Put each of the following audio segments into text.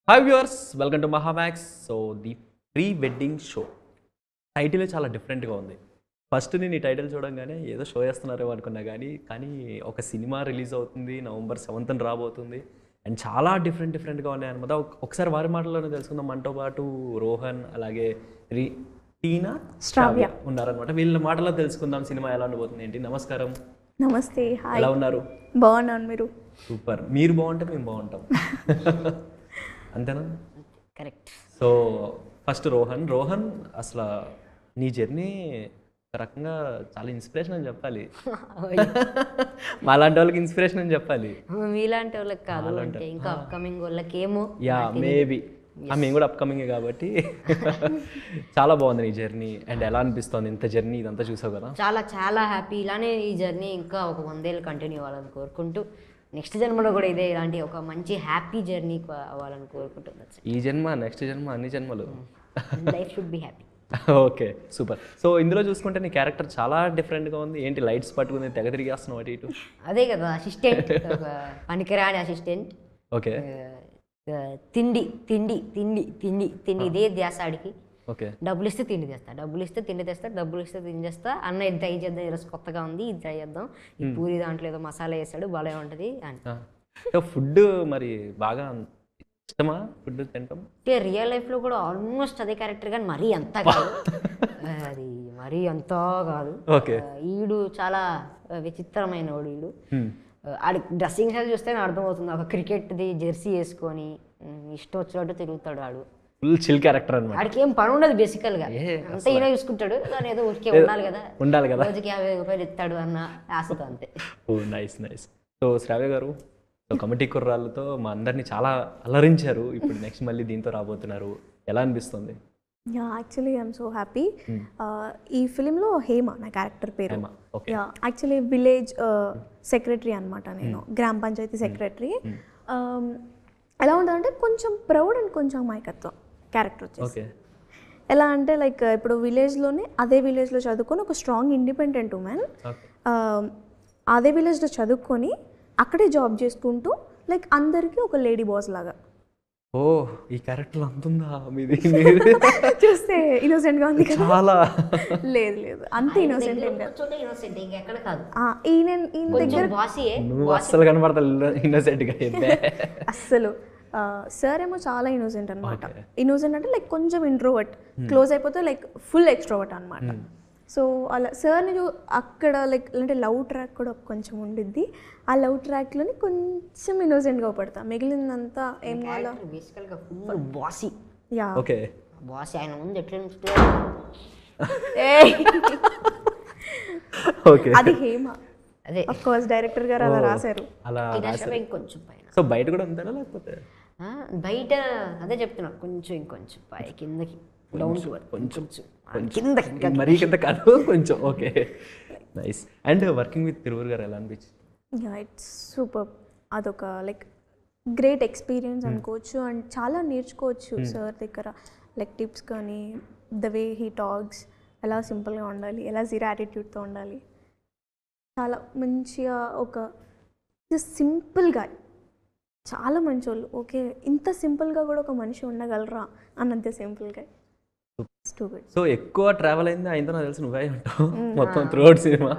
Hi viewers, welcome to Mahamax. So the pre wedding show title చాలా డిఫరెంట్గా ఉంది. First నేను ఈ టైటిల్ చూడంగానే ఏదో షో వేస్తున్నారేమో అనుకున్నా, కానీ ఒక సినిమా రిలీజ్ అవుతుంది, November 7th రాబోతుంది. అండ్ చాలా డిఫరెంట్గా ఉన్నాయి అనమాట. ఒకసారి వారి మాటల్లోనే తెలుసుకుందాం. మనతో పాటు రోహన్, అలాగే టీనా, శ్రావ్య ఉన్నారనమాట. వీళ్ళ మాటల్లో తెలుసుకుందాం సినిమా ఎలా ఉండబోతుంది ఏంటి. నమస్కారం. నమస్తే. హాయ్. ఎలా ఉన్నారు? బాగున్నాను. మీరు? సూపర్. మీరు బాగుంటే మేము బాగుంటాం. అంతేనా? కరెక్ట్. సో ఫస్ట్ రోహన్ అసలు నీ జర్నీ ఒక రకంగా చాలా ఇన్స్పిరేషన్ అని చెప్పాలి. మాలాంటి వాళ్ళకి ఇన్స్పిరేషన్ అని చెప్పాలి. మీలాంటి వాళ్ళకి కాదు, అంటే ఇంకా అప్కమింగ్ వాళ్ళకి ఏమో. యా, మేబీ మేము కూడా అప్కమింగ్ కాబట్టి చాలా బాగుంది నీ జర్నీ. అండ్ ఎలా అనిపిస్తుంది ఇంత జర్నీ ఇదంతా చూసావు కదా? చాలా చాలా హ్యాపీ. ఇలానే ఈ జర్నీ ఇంకా ఒక 100 ఏళ్ళు కంటిన్యూ అవ్వాలని కోరుకుంటూ, నెక్స్ట్ జన్మలో కూడా ఇదే ఇలాంటి ఒక మంచి హ్యాపీ జర్నీ అవ్వాలని కోరుకుంటున్నాను. ఈ జన్మ, నెక్స్ట్ జన్మ, అన్ని జన్మలు life should be happy. Okay, super. So ఇందులో చూసుకుంటే నీ క్యారెక్టర్ చాలా డిఫరెంట్గా ఉంది. ఏంటి లైట్స్ పట్టుకుని తెగ తిరిగేస్తున్నావు అటు ఇటు? అదే కదా, అసిస్టెంట్, ఒక పనికిరాని అసిస్టెంట్. ఓకే. తిండి తిండి తిండి తిండి తిండి ఇదే ధ్యాస ఆడికి. ఓకే. డబ్బులు ఇస్తే తిండి తెస్తా, డబ్బులు ఇస్తే తిండి తెస్తా, డబ్బులు ఇస్తే తిండి చేస్తా. అన్న ఇది ట్రై చేద్దాం, ఈరోజు కొత్తగా ఉంది, ఇది ట్రై చేద్దాం. ఈ పూరి దాంట్లో ఏదో మసాలా వేసాడు, భలే ఉంటుంది అని. ఫుడ్ మరి బాగా ఇష్టమా? ఫుడ్ తింటాం అంటే రియల్ లైఫ్లో కూడా ఆల్మోస్ట్ అదే క్యారెక్టర్, కానీ మరీ అంత కాదు. అది మరీ అంతా కాదు. ఓకే. ఈడు చాలా విచిత్రమైన వాడు. ఈడు ఆడి డ్రెస్సింగ్ స్టైల్ చూస్తే అర్థమవుతుంది. ఒక క్రికెట్ది జెర్సీ వేసుకొని ఇష్టం వచ్చినట్టు తిరుగుతాడు. ఆడు ఫుల్ చిల్ క్యారెక్టర్ అన్నమాట. ఆడికి ఏం పని ఉండదు బేసికల్గా, అంతా ఈయన చూసుకుంటాడు. దాని ఏదో ఊరికే ఉండాలి కదా, రోజుకి 50 రూపాయలు ఇస్తాడు అన్న ఆశతో, అంతే. ఓ నైస్. సో శ్రావ్య గారు, సో కమిటీ కుర్రాళ్ళతో మా అందరినీ చాలా అలరించారు. ఇప్పుడు నెక్స్ట్ మళ్ళీ దీంతో రాబోతున్నారు, ఎలా అనిపిస్తుంది? Yeah, actually I'm so happy. ఈ ఫిలింలో హేమ నా క్యారెక్టర్ పేరు. యా, యాక్చువల్లీ విలేజ్ సెక్రటరీ అనమాట. నేను గ్రామ పంచాయతీ సెక్రటరీ. ఎలా ఉంటుందంటే కొంచెం ప్రౌడ్ అండ్ కొంచెం అమాయకత్వం క్యారెక్టర్ వచ్చేసి. ఎలా అంటే లైక్ ఇప్పుడు విలేజ్లోనే, అదే విలేజ్లో చదువుకొని ఒక స్ట్రాంగ్ ఇండిపెండెంట్ ఉమెన్, అదే విలేజ్లో చదువుకొని అక్కడే జాబ్ చేసుకుంటూ లైక్ అందరికీ ఒక లేడీ బాస్ లాగా. ఓ, ఈ క్యారెక్టర్ అంతుందా మీది? చూస్తే ఇన్నోసెంట్ గా ఉంది కదా? చాలా. లేదు, అంత ఇన్నోసెంట్ ఏం కాదు. ఈయన దగ్గర నువ్వు అస్సలు కనబడతా ఇన్నోసెంట్ గా. అస్సలు సార్ ఏమో చాలా ఇన్నోసెంట్ అనమాట. ఇన్నోసెంట్ అంటే లైక్ కొంచెం ఇంట్రోవర్ట్, క్లోజ్ అయిపోతే లైక్ ఫుల్ ఎక్స్ట్రోవర్ట్ అనమాట. సో అలా సార్ని అక్కడ లైక్ అంటే లవ్ ట్రాక్ కూడా కొంచెం ఉండిద్ది. ఆ లవ్ ట్రాక్లోని కొంచెం ఇన్నోసెంట్గా పడతా, మిగిలిందంతా ఏం కావాలో బాసీ. Yeah, okay. బాసీ ఆయన ముందు ఎట్లా అది హేమ. అదే ఆఫ్ కోర్స్ డైరెక్టర్ గారు అలా రాశారు. అలా కొంచెం పైన. సో బయట కూడా అంతేనా లేకపోతే? బయట అదే చెప్తున్నా, కొంచెం ఇంకొంచెం పై కిందకి, డౌన్ టు కొంచెం కిందకి, మరీ కింద కాదు, కొంచెం. Okay, nice. And working with Tiruvuru గారు ఎలా అనిపించింది? Yeah, it's super. అదొక లైక్ గ్రేట్ ఎక్స్పీరియన్స్ అనుకోవచ్చు. అండ్ చాలా నేర్చుకోవచ్చు సార్ దగ్గర, లైక్ టిప్స్ కానీ, ద వే హీ టాక్స్, ఎలా సింపుల్గా ఉండాలి, ఎలా జీరో యాటిట్యూడ్తో ఉండాలి. చాలా మంచిగా ఒక సింపుల్గా, చాలా మంచోళ్ళు. ఓకే, ఇంత సింపుల్గా కూడా ఒక మనిషి ఉండగలరా అన్నంత సింపుల్గా. సో ఎక్కువ ట్రావెల్ అయింది ఆయనతో, నాకు తెలిసి నువ్వే ఉంటావు మొత్తం త్రూఅవుట్ సినిమా.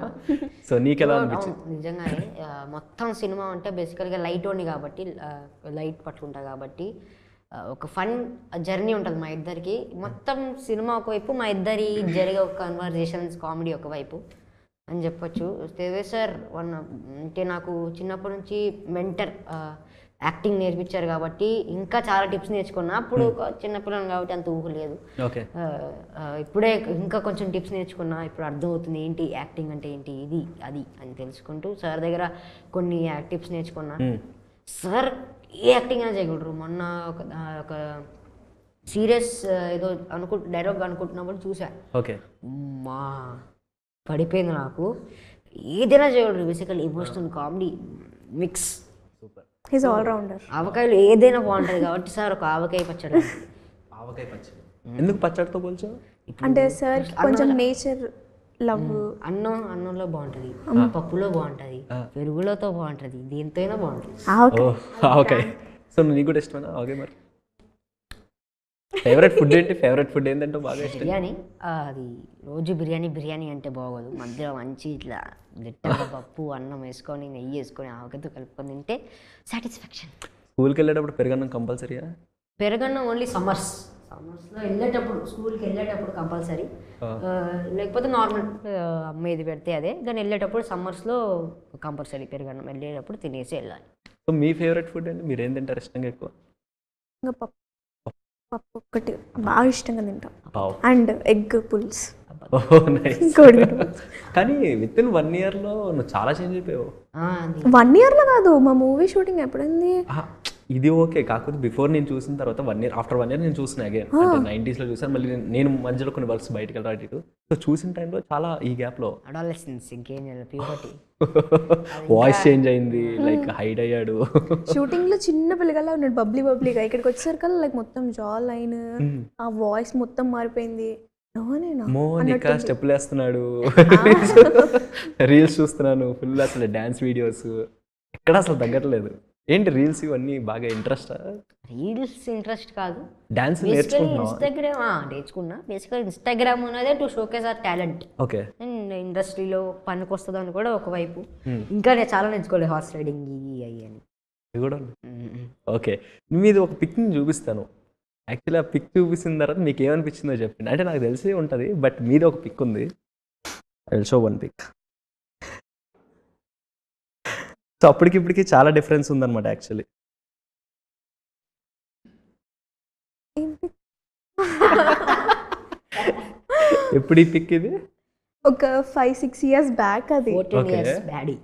సో నీకు ఎలా అనిపించింది? నిజంగానే మొత్తం సినిమా అంటే బేసికల్గా లైట్ ఓన్లీ కాబట్టి, లైట్ పట్టుకుంటా కాబట్టి ఒక ఫన్ జర్నీ ఉంటుంది మా ఇద్దరికి. మొత్తం సినిమా ఒకవైపు, మా ఇద్దరి జరిగే ఒక కన్వర్జేషన్స్, కామెడీ ఒకవైపు అని చెప్పొచ్చు. తేజ సార్ అంటే నాకు చిన్నప్పటి నుంచి మెంటర్, యాక్టింగ్ నేర్పించారు కాబట్టి ఇంకా చాలా టిప్స్ నేర్చుకున్నా. అప్పుడు చిన్నపిల్లలు కాబట్టి అంత ఊహ లేదు. ఇప్పుడే ఇంకా కొంచెం టిప్స్ నేర్చుకున్నా. ఇప్పుడు అర్థమవుతుంది ఏంటి యాక్టింగ్ అంటే ఏంటి, ఇది అది అని తెలుసుకుంటూ సార్ దగ్గర కొన్ని టిప్స్ నేర్చుకున్నా. సార్ ఏ యాక్టింగ్ అయినా చేయగలరు. మొన్న ఒక సీరియస్ ఏదో డైలాగ్ అనుకుంటున్నప్పుడు చూసా, మా పడిపోయింది నాకు. ఏదైనా చేయగలరు, basically emotional comedy mix. He's all rounder. ఆవకాయలు ఏదైనా బాగుంటుంది కాబట్టి సార్ ఒక ఆవకాయ పచ్చడి. ఆవకాయ పచ్చడి ఎందుకు పచ్చడితో పోల్చావు? అంటే సార్ కొంచెం నేచర్ లవ్. అన్నంలో బాగుంటుంది, పప్పులో బాగుంటుంది, పెరుగులతో బాగుంటుంది, దేంతో అయినా బాగుంటుంది. ఆవకాయ. సో నీకు కూడా ఇష్టమేనా ఆవకాయ? మరి ఫేవరెట్ ఫుడ్ ఏంటి? ఫేవరెట్ ఫుడ్ ఏంటంటే బాగా ఇష్టం? బిర్యానీ. అది రోజు బిర్యానీ అంటే బాగోదు. మధ్యలో మంచి ఇట్లా లిట్టర్గా పప్పు అన్నం వేసుకొని నెయ్యి వేసుకొని ఆవకాయతో కలుపుకొని తింటే సాటిస్ఫాక్షన్. స్కూల్కి వెళ్ళేటప్పుడు పెరుగన్నం కంపల్సరీయా? పెరగన్నం ఓన్లీ సమ్మర్స్లో వెళ్ళేటప్పుడు, స్కూల్కి వెళ్ళేటప్పుడు కంపల్సరీ. లేకపోతే నార్మల్ అమ్మ ఇది పెడితే అదే, కానీ వెళ్ళేటప్పుడు సమ్మర్స్లో కంపల్సరీ పెరగన్నం. వెళ్ళేటప్పుడు తినేసి వెళ్ళాలి. సో మీ ఫేవరెట్ ఫుడ్ ఏంటి? మీరు ఏం తింటారు ఇష్టంగా ఎక్కువ? ఇంకా పప్పు ఒక్కటి బాగా ఇష్టంగా తింటాం. పావ్. అండ్ ఎగ్ పుల్స్. ఓహో నైస్. కోడిగుడ్డు పులుసు. కానీ విత్ ఇన్ 1 yearలో నువ్వు చాలా చేంజ్ అయిపోయావు. అది 1 yearలో కాదు, మా మూవీ షూటింగ్ ఎప్పుడైంది? ఆహా, ఇది ఓకే. కాకపోతే బిఫోర్ నేను చూసిన తర్వాత 1 year, ఆఫ్టర్ 1 year నేను చూసిన అగైన్. అంటే 90sలో చూసాను. మళ్ళీ నేను మధ్యలో కొన్ని వర్క్స్ బయటకు వెళ్ళాలి ఇటు. సో చూసిన టైంలో చాలా ఈ గ్యాప్లో అడాలసెన్స్, ఇంకేం చేయాలి, ప్యూబర్టీ. వాయిస్ చేంజ్ అయింది, లైక్ హైడ్ అయ్యాడు. షూటింగ్ లో చిన్న పిల్లగల్లా ఉన్నాడు, బబ్లీగా. ఇక్కడికి వచ్చేసరికి లైక్ మొత్తం జా లైన్, ఆ వాయిస్ మొత్తం మారిపోయింది. మోనికా స్టెప్పులు వేస్తున్నాడు, రీల్స్ చూస్తున్నాను ఫుల్, అసలు డ్యాన్స్ వీడియోస్ ఎక్కడ అసలు తగ్గట్లేదు. ఏంటి రీల్స్ ఇవన్నీ బాగా ఇంట్రెస్ట్? రీల్స్ ఇంట్రెస్ట్ కాదు, డాన్స్ బేసికలీ ఇన్స్టాగ్రామ్ నేర్చుకున్నా. బేసికలీ ఇన్స్టాగ్రామ్ ఉన్నదే to showcase our talent. Okay. And ఇండస్ట్రీలో పనికి వస్తుందని కూడా ఒకవైపు. ఇంకా నేను చాలా నేర్చుకోలేదు, హార్స్ రైడింగ్ ఇవి అయ్యి అని. ఇది కూడా ఓకే. మీది ఒక పిక్ని చూపిస్తాను. యాక్చువల్లీ ఆ పిక్ చూపిస్తున్న తర్వాత మీకు ఏమనిపించిందో చెప్పండి. అంటే నాకు తెలిసి ఉంటుంది, బట్ మీది ఒక పిక్ ఉంది. I will show one pic. So అప్పటికిప్పటికి చాలా డిఫరెన్స్ ఉందన్నమాట యాక్చువల్లీ. ఎప్పుడు ఈ పిక్ ఇది? ఒక 5-6 years బ్యాక్. అది 14 years డాడీ.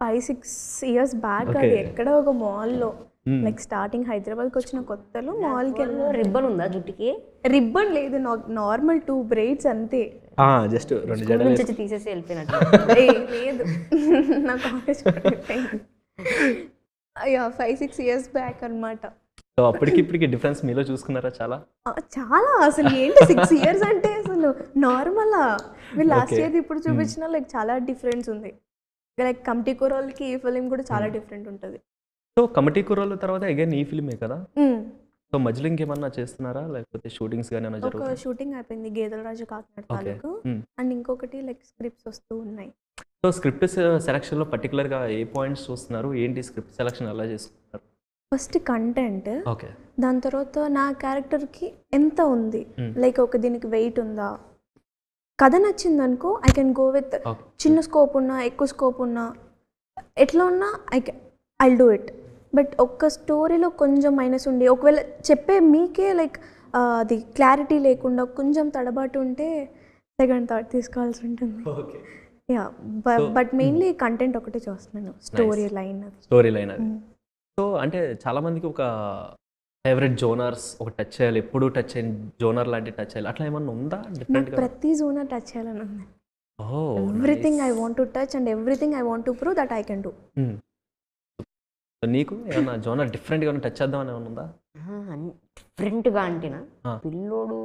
5-6 years back. అది ఎక్కడో ఒక మాల్లో, లైక్ స్టార్టింగ్ హైదరాబాద్కి వచ్చిన కొత్తలో మాల్కి వెళ్ళి. రిబ్బన్ ఉందా జుట్టుకి? రిబ్బన్ లేదు, నార్మల్ 2 braids అంతే. జస్ట్ 2 స్కూల్ నుంచి వచ్చి తీసేసి వెళ్ళిపోయినట్టు. లేదు, నా కాలేజ్ 5-6 years బ్యాక్ అనమాట. సో అప్పటికిప్పటికి డిఫరెన్స్ మీలో చూసుకున్నారా? చాలా అసలు ఏంటి 6 years అంటే అసలు నార్మలా? మీరు లాస్ట్ ఇయర్ ఇప్పుడు చూపించిన లైక్ చాలా డిఫరెన్స్ ఉంది. లైక్ కమిటీ కుర్రోళ్ళకి ఈ ఫిలిం కూడా చాలా డిఫరెంట్ ఉంటుంది. సో కమిటీ కుర్రోళ్ళ తర్వాత అగైన్ ఈ ఫిల్మే కదా? సో మధ్యలో ఇంకేమన్నా చేస్తున్నారా, లేకపోతే షూటింగ్స్ కానీ ఏమైనా ఒక జరుగుతాయి? షూటింగ్ అయిపోయింది గేదెల రాజు కాకినాడ తాలూకు. అండ్ ఇంకొకటి లైక్ స్క్రిప్ట్స్ వస్తూ ఉన్నాయి. సో స్క్రిప్ట్ సెలక్షన్లో పర్టికులర్గా ఏ పాయింట్స్ చూస్తున్నారు? ఏంటి స్క్రిప్ట్ సెలక్షన్ ఎలా చేసుకుంటున్నారు? First content, okay. దాని తర్వాత నా క్యారెక్టర్కి ఎంత ఉంది, లైక్ ఒక దీనికి వెయిట్ ఉందా, కథ నచ్చింది అనుకో ఐ కెన్ గో విత్. చిన్న స్కోప్ ఉన్నా ఎక్కువ స్కోప్ ఉన్నా ఎట్లా ఉన్నా ఐల్ డూ ఇట్. బట్ ఒక్క స్టోరీలో కొంచెం మైనస్ ఉండి, ఒకవేళ చెప్పే మీకే లైక్ అది క్లారిటీ లేకుండా కొంచెం తడబాటు ఉంటే సెకండ్ థాట్ తీసుకోవాల్సి ఉంటుంది. యా, బట్ మెయిన్లీ కంటెంట్ ఒకటే చూస్తున్నాను, స్టోరీ లైన్ అది. సో అంటే చాలా మందికి ఒక ఫేవరెట్ జోనర్స్, ఒక టచ్ చేయాలి, ఎప్పుడు టచ్ అయిన జోనర్ లాంటి టచ్ చేయాలి, అట్లా ఏమన్నా ఉందా? నాకు ప్రతి జోనర్ టచ్ చేయాలని ఉంది. Everything I want to touch and everything I want to prove that I can do. నీకు ఏమన్నా జోనర్ డిఫరెంట్గా టచ్ చేద్దామని ఏమైనా ఉందా? డిఫరెంట్గా అంటేనా, పిల్లోడు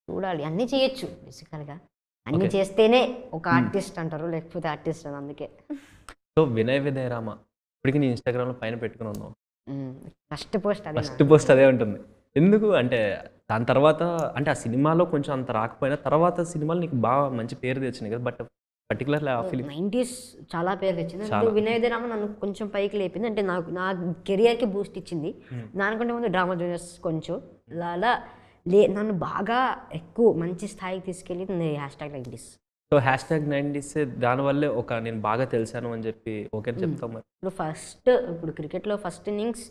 చూడాలి, అన్నీ చేయొచ్చు బేసికల్గా. అన్నీ చేస్తేనే ఒక ఆర్టిస్ట్ అంటారు, లేకపోతే ఆర్టిస్ట్ అని. అందుకే సో వినయ్ వినయ్ రామ ఇప్పటికి నీ ఇన్స్టాగ్రామ్లో పైన పెట్టుకుని ఉన్నావు. ఫస్ట్ పోస్ట్ అదే ఉంటుంది. ఎందుకు అంటే దాని తర్వాత అంటే ఆ సినిమాలో కొంచెం అంత రాకపోయినా తర్వాత సినిమాలు నీకు బాగా మంచి పేరు తెచ్చినాయి కదా, బట్ పర్టికులర్లీ ఆ ఫిలిం 90s చాలా పేరు తెచ్చింది. వినయ్ వినయ్ రామ నన్ను కొంచెం పైకి లేపింది, అంటే నా కెరియర్కి బూస్ట్ ఇచ్చింది. దానికంటే ముందు డ్రామా జూనియర్స్ కొంచెం అలా నన్ను బాగా ఎక్కువ మంచి స్థాయికి తీసుకెళ్ళి #90s. సో #90s దానివల్లే ఒక నేను బాగా తెలిసాను అని చెప్పి ఓకే చెప్తాం. మరి ఇప్పుడు క్రికెట్లో first innings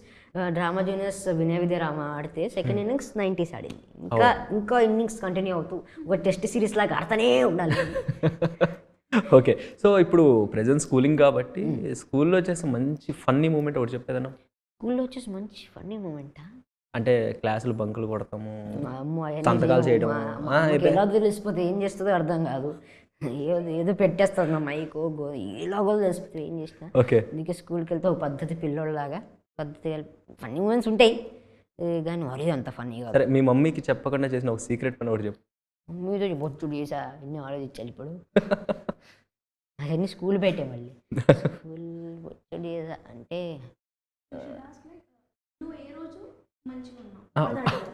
drama juniors Vinay Vinay Rama ఆడితే సెకండ్ ఇన్నింగ్స్ 90s ఆడింది. ఇంకా ఇన్నింగ్స్ కంటిన్యూ అవుతూ ఒక టెస్ట్ సిరీస్ లాగా ఆడుతూనే ఉండాలి. ఓకే. సో ఇప్పుడు ప్రెజెంట్ స్కూలింగ్ కాబట్టి స్కూల్లో వచ్చేసి మంచి ఫన్నీ మూమెంట్ ఒకటి చెప్పేదన్నా? స్కూల్లో వచ్చేసి మంచి ఫన్నీ మూమెంటా అంటే క్లాసులు బంకులు కొడతాము, సంతకాలు చేయడం, ఎలా తెలిసిపోతే ఏం చేస్తుందో అర్థం కాదు. ఏదో పెట్టేస్తుంది నా మైకు, ఎలాగో తెలిసిపోతే ఏం చేసినా. ఓకే. అందుకే స్కూల్కి వెళ్తే ఒక పద్ధతి పిల్లోళ్ళలాగా పద్ధతి. ఫన్నీ మూమెంట్స్ ఉంటాయి కానీ మరీ అంత ఫన్నీ కాదు. సరే, మీ మమ్మీకి చెప్పకుండా చేసిన ఒక సీక్రెట్ పని ఒకటి చెప్పు. మమ్మీతో బొచ్చుడు చేసా, ఎన్ని ఆలోచించాలి ఇప్పుడు. అవన్నీ స్కూల్ పెట్టే మళ్ళీ స్కూల్ బొచ్చుడు చేసా అంటే ఆ,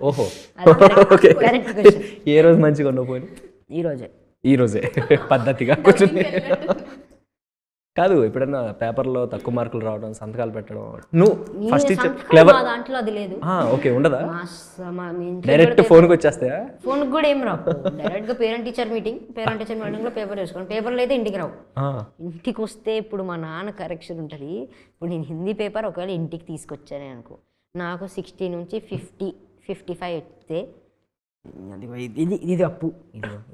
ఓహో అది ఓకే కరెక్ట్ క్వశ్చన్. ఏ రోజు మంచిగా ఉన్నావు పోయి ఈరోజే ఈ రోజే పద్ధతిగా కూర్చొని కాదు ఎప్పుడన్నా పేపర్లో తక్కువ మార్కులు రావడం సంతకాలు పెట్టడం నువ్వు ఫస్ట్ క్లెవర్ మా దాంట్లో అది లేదు. ఓకే ఉండదా మా ఇంట్లో డైరెక్ట్ ఫోన్కి వచ్చేస్తాయా ఫోన్కి కూడా ఏం రావు. డైరెక్ట్గా పేరెంట్ టీచర్ మీటింగ్లో పేపర్ వేసుకోండి. పేపర్లో అయితే ఇంటికి రావు. ఆ, ఇంటికి వస్తే ఇప్పుడు మా నాన్న కరెక్షన్ ఉంటుంది. ఇప్పుడు నేను హిందీ పేపర్ ఒకవేళ ఇంటికి తీసుకొచ్చానే అనుకో, నాకు 60 నుంచి 55 వస్తే అది ఇది ఇది అప్పు,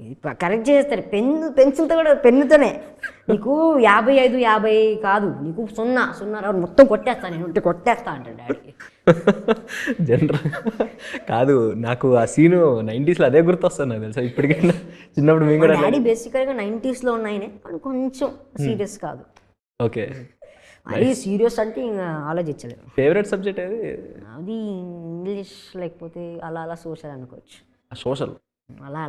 ఇది కరెక్ట్ చేస్తారు. పెన్సిల్తో కూడా పెన్నుతోనే నీకు 55 కాదు, నీకు 0 మొత్తం కొట్టేస్తా, నేను ఉంటే కొట్టేస్తా అంటాడు డాడీ. జనరల్ కాదు నాకు ఆ సీను 90s అదే గుర్తొస్తుంది నాకు తెలుసా ఇప్పటికైనా చిన్నప్పుడు మేము కూడా డాడీ బేసిక్గా 90s ఉన్నాయనే, కానీ కొంచెం సీరియస్ కాదు. ఓకే అది సీరియస్ అంటే ఇంకా ఆలోచించలేదు. ఫేవరెట్ సబ్జెక్ట్ ఏది అది ఇంగ్లీష్ లేకపోతే అలా సోషల్ అనుకోవచ్చు. సోషల్ అలా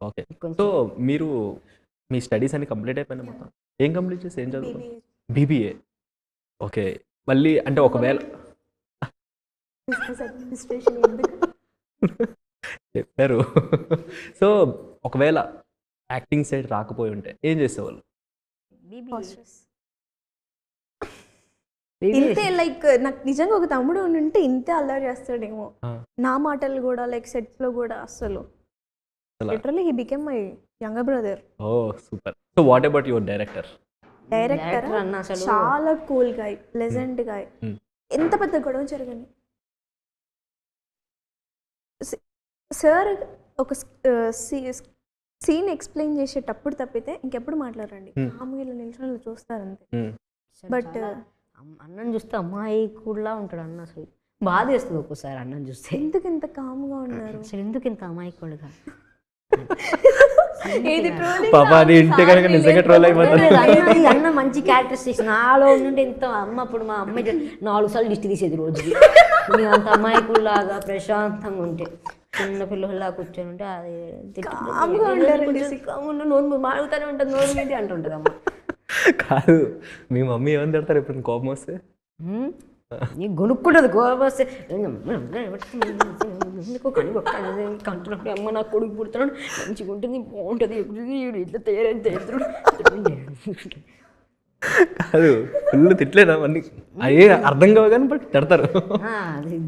ఓకే సో మీరు మీ స్టడీస్ అన్ని కంప్లీట్ అయిపోయినా మొత్తం ఏం కంప్లీట్ చేసి ఏం చదువుతారు బీబీఏ ఓకే మళ్ళీ అంటే ఒకవేళ చెప్పారు సో ఒకవేళ యాక్టింగ్ సైడ్ రాకపోయి ఉంటే ఏం చేసేవాళ్ళు ఇంతే లైక్ నాకు నిజంగా ఒక తమ్ముడు ఉంటే ఇంతే అల్లరి చేస్తాడేమో. నా మాటలు కూడా లైక్ సెట్స్ లో కూడా అస్సలు literally he became my younger brother. Oh super so what about your director చాలా కూల్ గాయ్, ప్లెజెంట్ గాయ్. ఎంత పెద్ద గొడవ జరగని సార్ ఒక సీన్ ఎక్స్ప్లెయిన్ చేసేటప్పుడు తప్పితే ఇంకెప్పుడు మాట్లాడండి, మామూలు నిమిషాలు చూస్తారు అంతే. బట్ అన్నం చూస్తే అమ్మాయి కూడా ఉంటాడు అన్న, అసలు బాధ వేస్తుంది ఒక్కోసారి అన్నం చూస్తే. ఎందుకు ఇంత కామ్గా ఉన్నారు, అసలు ఎందుకు ఇంత అమ్మాయి కూడా పాప అది ఇంటే కనుక నిజంగా ట్రోల్ అయిపోతుంది. అన్న మంచి క్యారెక్టరిస్టిక్స్ నాలో ఉంటే ఎంత అమ్మ, అప్పుడు మా అమ్మాయి 4 సార్లు దిష్టి తీసేది రోజుకి. నేను అంత అమాయకుల్లాగా ప్రశాంతంగా ఉంటే, చిన్న పిల్లల్లా కూర్చొని ఉంటే అది నోరు మాడుతూనే ఉంటుంది, నోరు మీద అంటుంటుంది అమ్మ. కాదు మీ మమ్మీ ఏమని తిడతారు ఎప్పుడు కోపం వస్తే? నీకు గొనుక్కుంటుంది కోపం వస్తే. కంటున్నప్పుడు అమ్మ నా కొడుకు పుడుతున్నాడు మంచిగా ఉంటుంది బాగుంటుంది, ఇట్లా తయారైతే కాదు ఫుల్ తిట్లేదా అన్ని అయ్యే అర్థం కావు కానీ బట్ తిడతారు.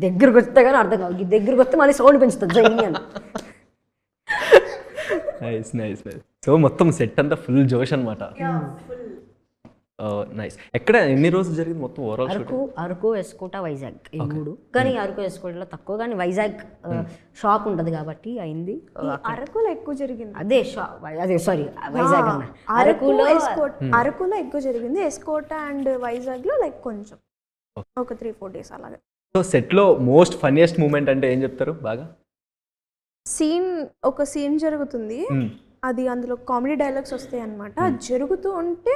దగ్గరకు వస్తే కానీ అర్థం కావు, దగ్గరకు వస్తే మళ్ళీ సౌండ్ పెంచుతుంది జంగి అని. నైస్ నైస్ నైస్ సో మొత్తం సెట్ అంతా ఫుల్ జోష్ అనమాట. నైస్ ఎక్కడ ఎన్ని రోజులు జరిగింది మొత్తం ఓవరాల్ షూట్? అరకు ఎస్కోట వైజాగ్ ఈ 3, కానీ అరకు ఎస్కోటలో తక్కువ, కానీ వైజాగ్ షాప్ ఉంటుంది కాబట్టి అయింది. అరకులో ఎక్కువ జరిగింది. అదే సారీ వైజాగ్ అన్న, అరకులో ఎక్కువ జరిగింది. ఎస్కోట అండ్ వైజాగ్ లో లైక్ కొంచెం ఒక 3-4 days అలాగే. సో సెట్ లో మోస్ట్ ఫన్నీయెస్ట్ మూమెంట్ అంటే ఏం చెప్తారు? బాగా ఒక సీన్ జరుగుతుంది, అది అందులో కామెడీ డైలాగ్స్ వస్తాయి అనమాట. జరుగుతూ ఉంటే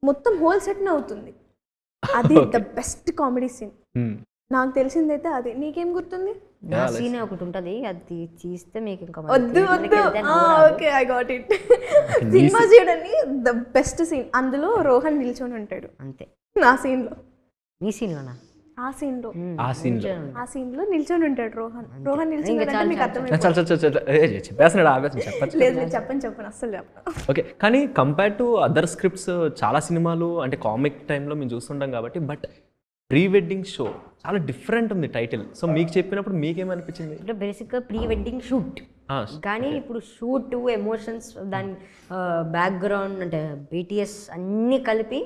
మొత్తం హోల్ సెట్ అవుతుంది. అది ద బెస్ట్ కామెడీ సీన్ నాకు తెలిసిందైతే. అది నీకేం గుర్తుంది? నా సీన్ ఒకటి ఉంటుంది, అది తీస్తే మీకు ఇంకా వద్దు. Okay I got it. Cinema చూడని ద బెస్ట్ సీన్, అందులో రోహన్ నిల్చొని ఉంటాడు అంతే. నా సీన్ లో, మీ సీన్ లోనా? ఆ సీన్ లో నిల్చొని ఉంటాడు రోహన్ నిల్చొని చెప్పేస్తున్నాడు ఆవేశం చెప్పచ్చు. లేదు చెప్పను అస్సలు చెప్పను. ఓకే కానీ కంపేర్ టు అదర్ స్క్రిప్ట్స్ చాలా సినిమాలు అంటే కామిక్ టైంలో మేము చూస్తుంటాం కాబట్టి, బట్ ప్రీ వెడ్డింగ్ షో చాలా డిఫరెంట్ ఉంది టైటిల్. సో మీకు చెప్పినప్పుడు మీకేమనిపించింది? అంటే బేసిక్గా ప్రీ వెడ్డింగ్ షూట్, కానీ ఇప్పుడు షూట్ ఎమోషన్స్ దాని బ్యాక్గ్రౌండ్ అంటే BTS అన్నీ కలిపి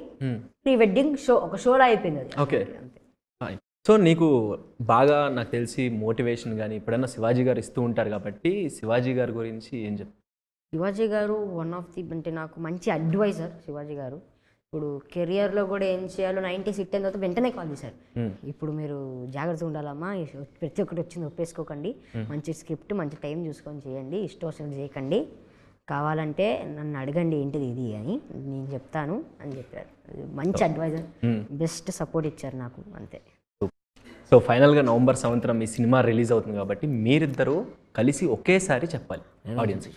ప్రీ వెడ్డింగ్ షో ఒక షోలో అయిపోయింది అది. ఓకే సో నీకు బాగా నాకు తెలిసి మోటివేషన్ కానీ ఎప్పుడైనా శివాజీ గారు ఇస్తూ ఉంటారు కాబట్టి శివాజీ గారి గురించి ఏం చెప్తారు? శివాజీ గారు వన్ ఆఫ్ ది అంటే నాకు మంచి అడ్వైజర్ శివాజీ గారు. ఇప్పుడు కెరియర్లో కూడా ఏం చేయాలో 90s హిట్ అయిన తర్వాత వెంటనే కాల్ చేశారు, ఇప్పుడు మీరు జాగ్రత్తగా ఉండాలమ్మా, ప్రతి ఒక్కటి వచ్చింది ఒప్పేసుకోకండి, మంచి స్క్రిప్ట్ మంచి టైం చూసుకొని చేయండి, ఇష్టం చేయకండి, కావాలంటే నన్ను అడగండి ఏంటిది ఇది అని నేను చెప్తాను అని చెప్పారు. మంచి అడ్వైజర్, బెస్ట్ సపోర్ట్ ఇచ్చారు నాకు అంతే. సో ఫైనల్గా November 7th మీ సినిమా రిలీజ్ అవుతుంది కాబట్టి మీరిద్దరూ కలిసి ఒకేసారి చెప్పాలి audience.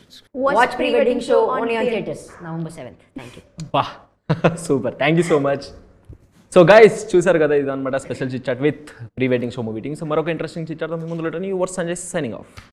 Watch pre wedding show only on theatres November 7th. Thank you. బా super, thank you so much. So guys చూసారు కదా ఇది అనమాట special chit chat with pre wedding show movie team. So మరొక ఇంట్రెస్టింగ్ చిట్ చాట్ మీ ముందు your Sanjay signing off.